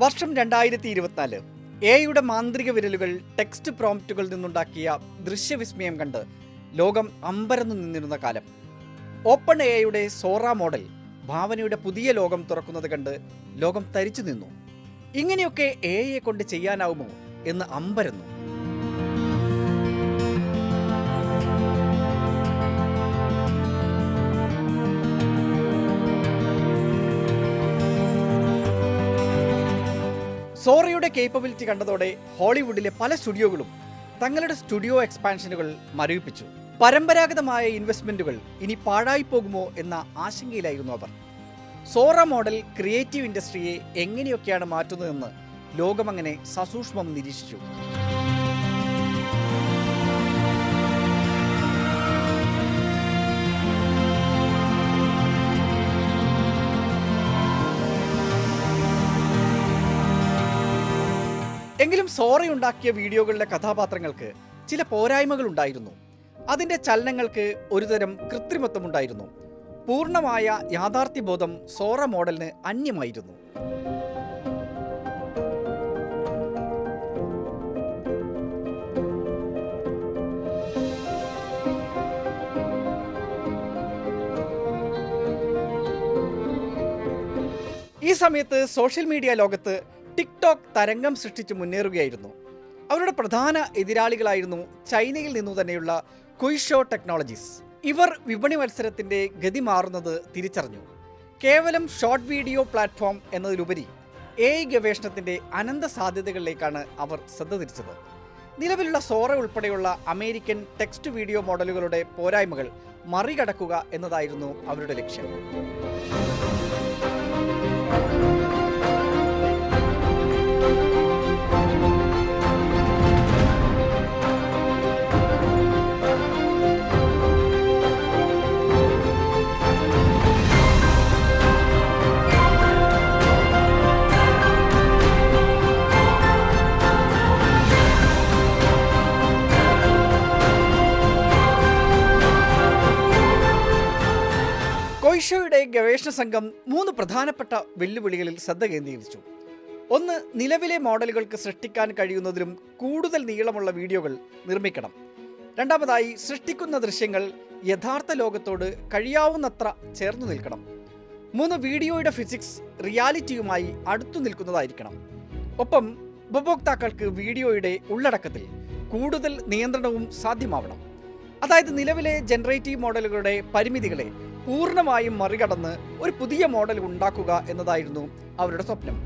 വർഷം 2024. എയുടെ മാന്ത്രിക വിരലുകൾ ടെക്സ്റ്റ് പ്രോംപ്റ്റുകളിൽ നിന്നുണ്ടാക്കിയ ദൃശ്യവിസ്മയം കണ്ട് ലോകം അമ്പരന്നു നിന്നിരുന്ന കാലം. ഓപ്പൺ എയുടെ സോറ മോഡൽ ഭാവനയുടെ പുതിയ ലോകം തുറക്കുന്നത് കണ്ട് ലോകം തരിച്ചു നിന്നു. ഇങ്ങനെയൊക്കെ എയെ കൊണ്ട് ചെയ്യാനാവുമോ എന്ന് അമ്പരന്നു. സോറയുടെ കേപ്പബിലിറ്റി കണ്ടതോടെ ഹോളിവുഡിലെ പല സ്റ്റുഡിയോകളും തങ്ങളുടെ സ്റ്റുഡിയോ എക്സ്പാൻഷനുകൾ മരവിപ്പിച്ചു. പരമ്പരാഗതമായ ഇൻവെസ്റ്റ്മെന്റുകൾ ഇനി പാഴായി പോകുമോ എന്ന ആശങ്കയിലായിരുന്നു അവർ. സോറ മോഡൽ ക്രിയേറ്റീവ് ഇൻഡസ്ട്രിയെ എങ്ങനെയൊക്കെയാണ് മാറ്റുന്നതെന്ന് ലോകമങ്ങനെ സസൂക്ഷ്മം നിരീക്ഷിച്ചു. എങ്കിലും സോറയുണ്ടാക്കിയ വീഡിയോകളിലെ കഥാപാത്രങ്ങൾക്ക് ചില പോരായ്മകൾ ഉണ്ടായിരുന്നു. അതിൻ്റെ ചലനങ്ങൾക്ക് ഒരുതരം കൃത്രിമത്വമുണ്ടായിരുന്നു. പൂർണ്ണമായ യാഥാർത്ഥ്യബോധം സോറ മോഡലിന് അന്യമായിരുന്നു. ഈ സമയത്ത് സോഷ്യൽ മീഡിയ ലോകത്ത് ടിക്ടോക്ക് തരംഗം സൃഷ്ടിച്ച് മുന്നേറുകയായിരുന്നു. അവരുടെ പ്രധാന എതിരാളികളായിരുന്നു ചൈനയിൽ നിന്നു തന്നെയുള്ള കുയ്ഷോ ടെക്നോളജീസ്. ഇവർ വിപണി മത്സരത്തിൻ്റെ ഗതി മാറുന്നത് തിരിച്ചറിഞ്ഞു. കേവലം ഷോർട്ട് വീഡിയോ പ്ലാറ്റ്ഫോം എന്നതിലുപരി AI ഗവേഷണത്തിൻ്റെ അനന്ത സാധ്യതകളിലേക്കാണ് അവർ ശ്രദ്ധ തിരിച്ചത്. നിലവിലുള്ള സോറ ഉൾപ്പെടെയുള്ള അമേരിക്കൻ ടെക്സ്റ്റ് വീഡിയോ മോഡലുകളുടെ പോരായ്മകൾ മറികടക്കുക എന്നതായിരുന്നു അവരുടെ ലക്ഷ്യം. കുയ്ഷോയുടെ ഗവേഷണ സംഘം 3 പ്രധാനപ്പെട്ട വെല്ലുവിളികളിൽ ശ്രദ്ധ കേന്ദ്രീകരിച്ചു. ഒന്ന്, നിലവിലെ മോഡലുകൾക്ക് സൃഷ്ടിക്കാൻ കഴിയുന്നതിലും കൂടുതൽ നീളമുള്ള വീഡിയോകൾ നിർമ്മിക്കണം. രണ്ടാമതായി, സൃഷ്ടിക്കുന്ന ദൃശ്യങ്ങൾ യഥാർത്ഥ ലോകത്തോട് കഴിയാവുന്നത്ര ചേർന്നു നിൽക്കണം. 3, വീഡിയോയുടെ ഫിസിക്സ് റിയാലിറ്റിയുമായി അടുത്തു നിൽക്കുന്നതായിരിക്കണം. ഒപ്പം ഉപഭോക്താക്കൾക്ക് വീഡിയോയുടെ ഉള്ളടക്കത്തിൽ കൂടുതൽ നിയന്ത്രണവും സാധ്യമാവണം. അതായത് നിലവിലെ ജനറേറ്റീവ് മോഡലുകളുടെ പരിമിതികളെ പൂർണ്ണമായും മറികടന്ന് ഒരു പുതിയ മോഡൽ ഉണ്ടാക്കുക എന്നതായിരുന്നു അവരുടെ സ്വപ്നം.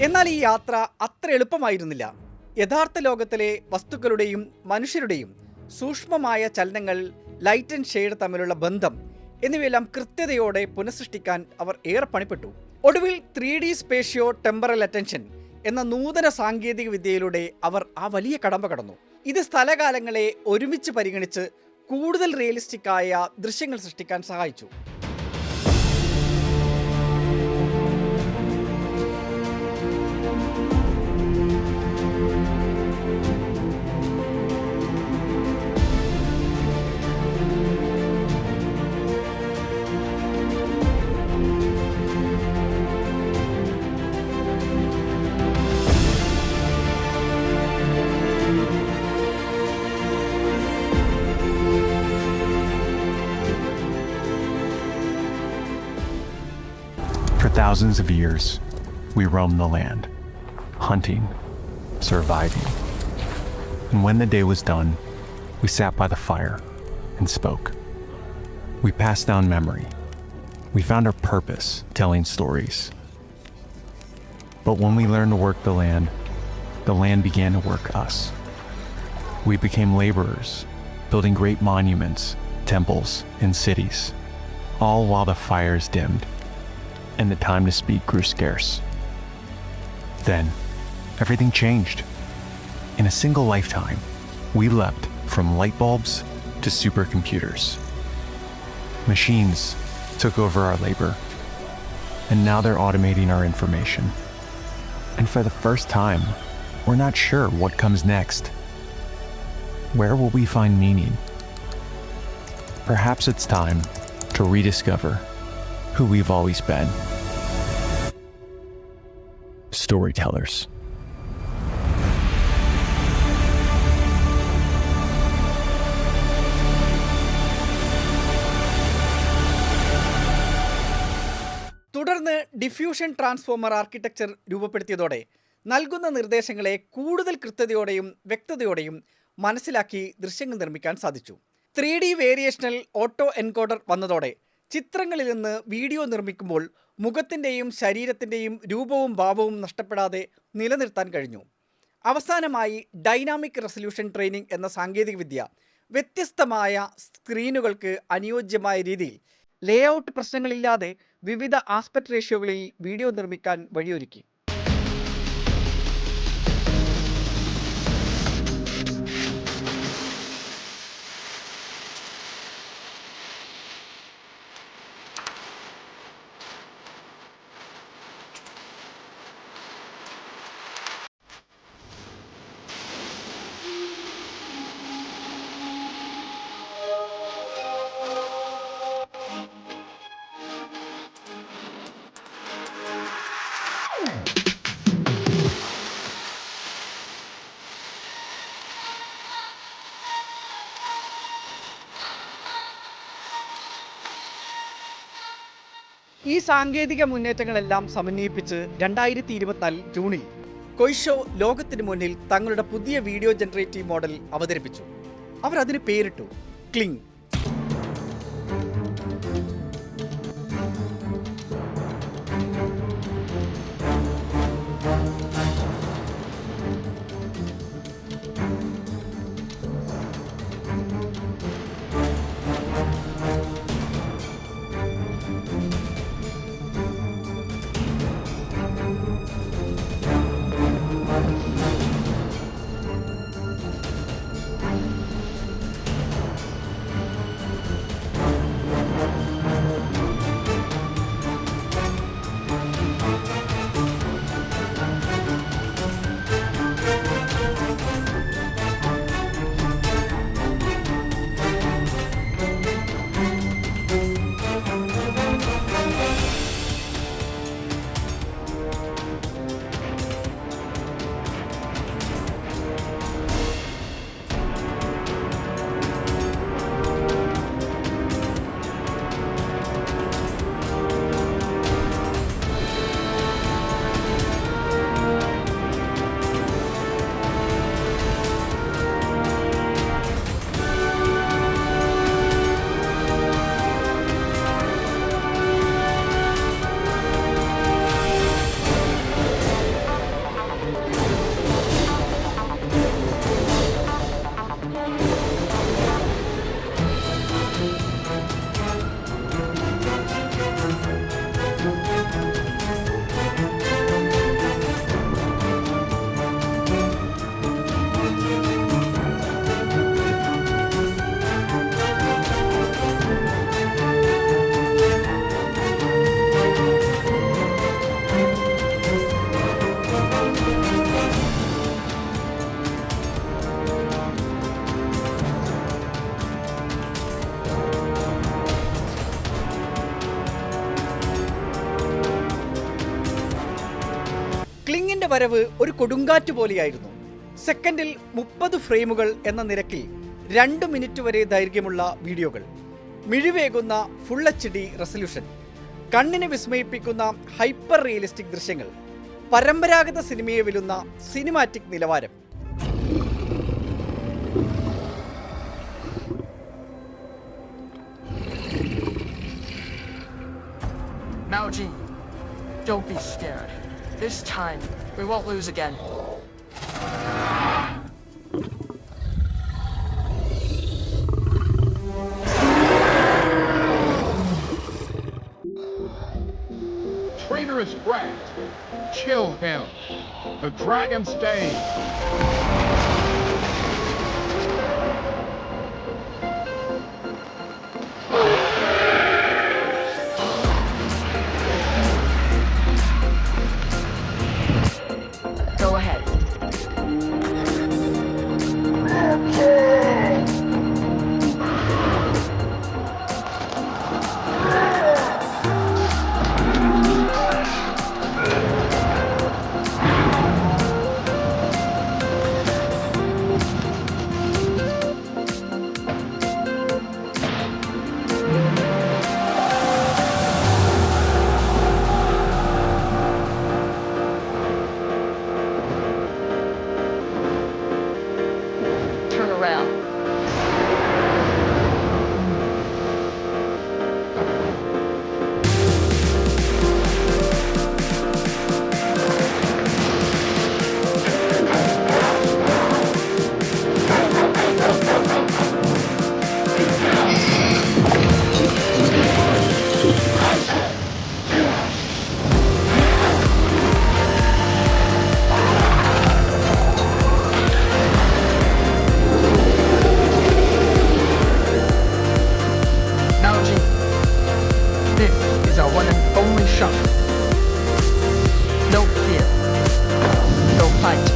എന്നാൽ ഈ യാത്ര അത്ര എളുപ്പമായിരുന്നില്ല. യഥാർത്ഥ ലോകത്തിലെ വസ്തുക്കളുടെയും മനുഷ്യരുടെയും സൂക്ഷ്മമായ ചലനങ്ങൾ, ലൈറ്റ് ആൻഡ് ഷെയ്ഡ് തമ്മിലുള്ള ബന്ധം എന്നിവയെല്ലാം കൃത്യതയോടെ പുനഃസൃഷ്ടിക്കാൻ അവർ ഏറെ പണിപ്പെട്ടു. ഒടുവിൽ 3D സ്പേഷ്യോ ടെമ്പറൽ അറ്റൻഷൻ എന്ന നൂതന സാങ്കേതിക വിദ്യയിലൂടെ അവർ ആ വലിയ കടമ്പ കടന്നു. ഇത് സ്ഥലകാലങ്ങളെ ഒരുമിച്ച് പരിഗണിച്ച് കൂടുതൽ റിയലിസ്റ്റിക്കായ ദൃശ്യങ്ങൾ സൃഷ്ടിക്കാൻ സഹായിച്ചു. For thousands of years, we roamed the land, hunting, surviving. And when the day was done, we sat by the fire and spoke. We passed down memory. We found our purpose telling stories. But when we learned to work the land began to work us. We became laborers, building great monuments, temples, and cities, all while the fires dimmed. and the time to speak grew scarce. Then, everything changed. In a single lifetime, we leapt from light bulbs to supercomputers. Machines took over our labor, and now they're automating our information. And for the first time, we're not sure what comes next. Where will we find meaning? Perhaps it's time to rediscover who we've always been. Storytellers. തുടർന്ന് diffusion transformer architecture രൂപപ്പെടുത്തിയതോടെ നൽകുന്ന നിർദ്ദേശങ്ങളെ കൂടുതൽ കൃത്യതയോടെയും വ്യക്തതയോടെയും മനസ്സിലാക്കി ദൃശ്യങ്ങൾ നിർമ്മിക്കാൻ സാധിച്ചു. 3D വേരിയേഷണൽ auto encoder വന്നതോടെ ചിത്രങ്ങളിൽ നിന്ന് വീഡിയോ നിർമ്മിക്കുമ്പോൾ മുഖത്തിൻ്റെയും ശരീരത്തിൻ്റെയും രൂപവും ഭാവവും നഷ്ടപ്പെടാതെ നിലനിർത്താൻ കഴിഞ്ഞു. അവസാനമായി ഡൈനാമിക് റെസല്യൂഷൻ ട്രെയിനിങ് എന്ന സാങ്കേതികവിദ്യ വ്യത്യസ്തമായ സ്ക്രീനുകൾക്ക് അനുയോജ്യമായ രീതിയിൽ ലേഔട്ട് പ്രശ്നങ്ങളില്ലാതെ വിവിധ ആസ്പെക്ട് റേഷ്യോകളിൽ വീഡിയോ നിർമ്മിക്കാൻ വഴിയൊരുക്കി. ഈ സാങ്കേതിക മുന്നേറ്റങ്ങളെല്ലാം സമന്വയിപ്പിച്ച് 2024 ജൂണിൽ കൊയ്ഷോ ലോകത്തിന് മുന്നിൽ തങ്ങളുടെ പുതിയ വീഡിയോ ജനറേറ്റീവ് മോഡൽ അവതരിപ്പിച്ചു. അവർ അതിന് പേരിട്ടു ക്ലിങ്. ക്ലിങ്ങിന്റെ വരവ് ഒരു കൊടുങ്കാറ്റ് പോലെയായിരുന്നു. സെക്കൻഡിൽ 30 ഫ്രെയിമുകൾ എന്ന നിരക്കിൽ 2 മിനിറ്റ് വരെ ദൈർഘ്യമുള്ള വീഡിയോകൾ, മിഴിവേകുന്ന ഫുൾ HD റെസല്യൂഷൻ, കണ്ണിനെ വിസ്മയിപ്പിക്കുന്ന ഹൈപ്പർ റിയലിസ്റ്റിക് ദൃശ്യങ്ങൾ, പരമ്പരാഗത സിനിമയെ വെല്ലുന്ന സിനിമാറ്റിക് നിലവാരം. Maoji, don't be scared. This time, we won't lose again. threat. Kill him. The dragon stays. Go ahead. Turn around. Now, G. This is our one and only shot. No fear. No fight.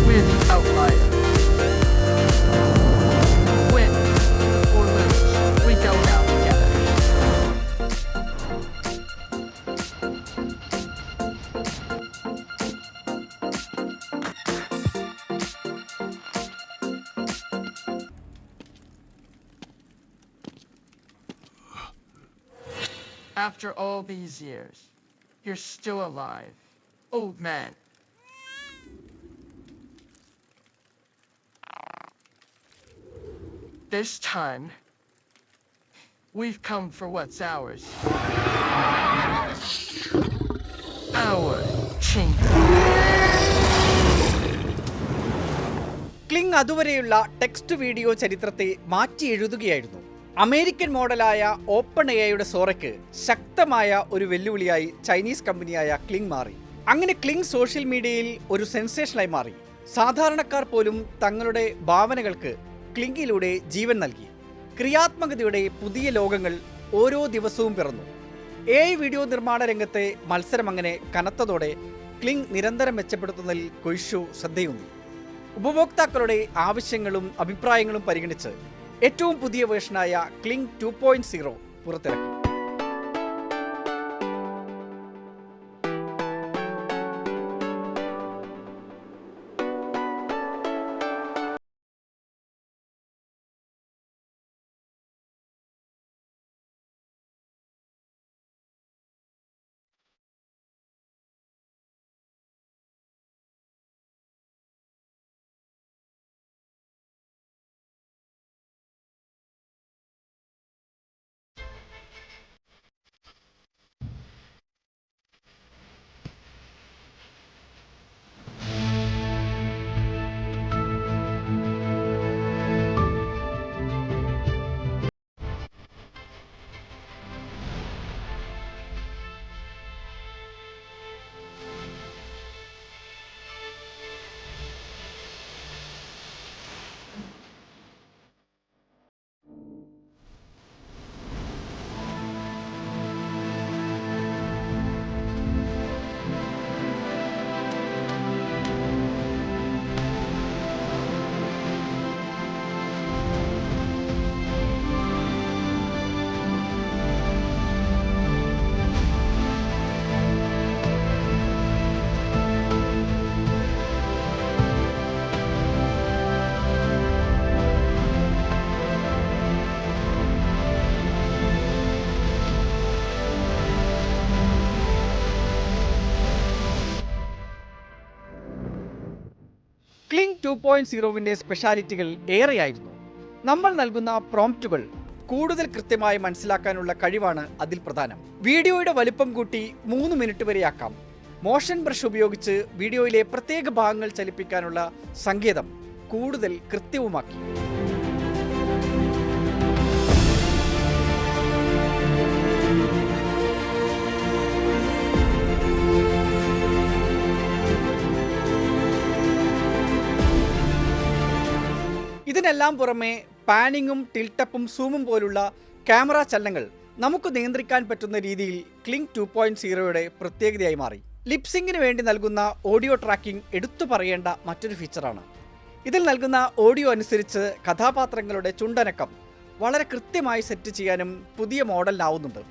We're the outlier. Win or lose, we go down together. After all these years, you're still alive, old man. This time, we've come for what's ours. Our kingdom. Cling അതുവരെയുള്ള text video ചരിത്രത്തെ മാറ്റി എഴുതുകയായിരുന്നു. American മോഡലായ open എഐയുടെ സോറയ്ക്ക് ശക്തമായ ഒരു വെല്ലുവിളിയായി Chinese കമ്പനിയായ cling മാറി. അങ്ങനെ cling social മീഡിയയിൽ ഒരു സെൻസേഷനായി മാറി. സാധാരണക്കാർ പോലും തങ്ങളുടെ ഭാവനകൾക്ക് ക്ലിങ്ങിലൂടെ ജീവൻ നൽകി. ക്രിയാത്മകതയുടെ പുതിയ ലോകങ്ങൾ ഓരോ ദിവസവും പിറന്നു. AI വീഡിയോ നിർമ്മാണ രംഗത്തെ മത്സരം അങ്ങനെ കനത്തതോടെ ക്ലിങ് നിരന്തരം മെച്ചപ്പെടുത്തുന്നതിൽ കൊയ്ഷു ശ്രദ്ധയൂന്നി. ഉപഭോക്താക്കളുടെ ആവശ്യങ്ങളും അഭിപ്രായങ്ങളും പരിഗണിച്ച് ഏറ്റവും പുതിയ വേർഷനായ ക്ലിങ് 2.0 പുറത്തിറക്കി. ക്ലിങ് 2.0 സ്പെഷ്യാലിറ്റികൾ ഏറെയായിരുന്നു. നമ്മൾ നൽകുന്ന പ്രോംപ്റ്റുകൾ കൂടുതൽ കൃത്യമായി മനസ്സിലാക്കാനുള്ള കഴിവാണ് അതിൽ പ്രധാനം. വീഡിയോയുടെ വലിപ്പം കൂട്ടി 3 മിനിറ്റ് വരെയാക്കാം. മോഷൻ ബ്രഷ് ഉപയോഗിച്ച് വീഡിയോയിലെ പ്രത്യേക ഭാഗങ്ങൾ ചലിപ്പിക്കാനുള്ള സങ്കേതം കൂടുതൽ കൃത്യവുമാക്കി. ഇതിനെല്ലാം പുറമെ പാനിങ്ങും ടിൽട്ടപ്പും സൂമും പോലുള്ള ക്യാമറ ചലനങ്ങൾ നമുക്ക് നിയന്ത്രിക്കാൻ പറ്റുന്ന രീതിയിൽ ക്ലിങ് 2.0യുടെ പ്രത്യേകതയായി മാറി. ലിപ്സിങ്ങിന് വേണ്ടി നൽകുന്ന ഓഡിയോ ട്രാക്കിംഗ് എടുത്തു പറയേണ്ട മറ്റൊരു ഫീച്ചറാണ്. ഇതിൽ നൽകുന്ന ഓഡിയോ അനുസരിച്ച് കഥാപാത്രങ്ങളുടെ ചുണ്ടനക്കം വളരെ കൃത്യമായി സെറ്റ് ചെയ്യാനും പുതിയ മോഡലിനാവുന്നുണ്ട്.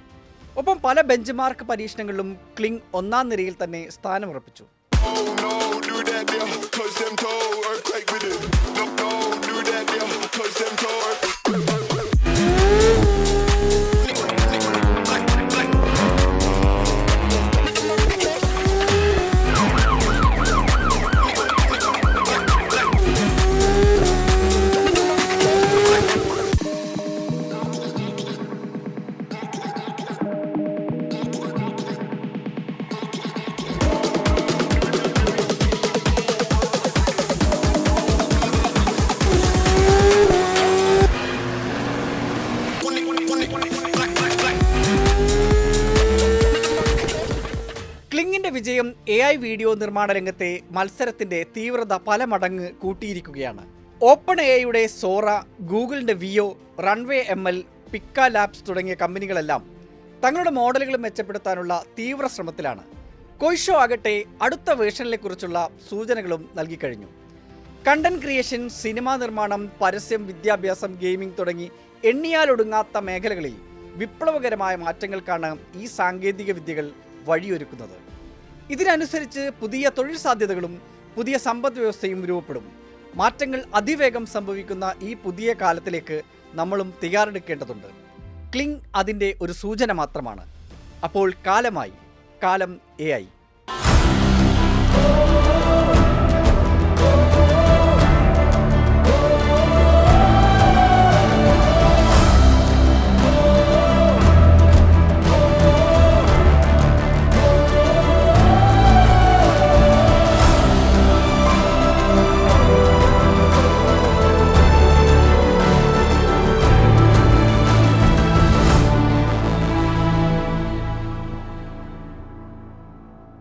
ഒപ്പം പല ബെഞ്ച് മാർക്ക് പരീക്ഷണങ്ങളിലും ക്ലിങ് ഒന്നാം നിരയിൽ തന്നെ സ്ഥാനമുറപ്പിച്ചു. ക്ലിങ്ങിന്റെ വിജയം AI വീഡിയോ നിർമ്മാണ രംഗത്തെ മത്സരത്തിന്റെ തീവ്രത പല മടങ്ങ് കൂട്ടിയിരിക്കുകയാണ്. ഓപ്പൺ AIയുടെ സോറ, ഗൂഗിളിന്റെ വിയോ, റൺവേ ML, പിക്ക ലാബ്സ് തുടങ്ങിയ കമ്പനികളെല്ലാം തങ്ങളുടെ മോഡലുകൾ മെച്ചപ്പെടുത്താനുള്ള തീവ്ര ശ്രമത്തിലാണ്. കൊയ്ഷോ ആകട്ടെ അടുത്ത വേർഷനിലെക്കുറിച്ചുള്ള സൂചനകളും നൽകിക്കഴിഞ്ഞു. കണ്ടന്റ് ക്രിയേഷൻ, സിനിമാ നിർമ്മാണം, പരസ്യം, വിദ്യാഭ്യാസം, ഗെയിമിംഗ് തുടങ്ങി എണ്ണിയാലൊടുങ്ങാത്ത മേഖലകളിൽ വിപ്ലവകരമായ മാറ്റങ്ങൾക്കാണ് ഈ സാങ്കേതിക വിദ്യകൾ വഴിയൊരുക്കുന്നത്. ഇതിനനുസരിച്ച് പുതിയ തൊഴിൽ സാധ്യതകളും പുതിയ സമ്പദ് വ്യവസ്ഥയും രൂപപ്പെടും. മാറ്റങ്ങൾ അതിവേഗം സംഭവിക്കുന്ന ഈ പുതിയ കാലത്തിലേക്ക് നമ്മളും തയ്യാറെടുക്കേണ്ടതുണ്ട്. ക്ലിങ് അതിൻ്റെ ഒരു സൂചന മാത്രമാണ്. അപ്പോൾ കാലം AI.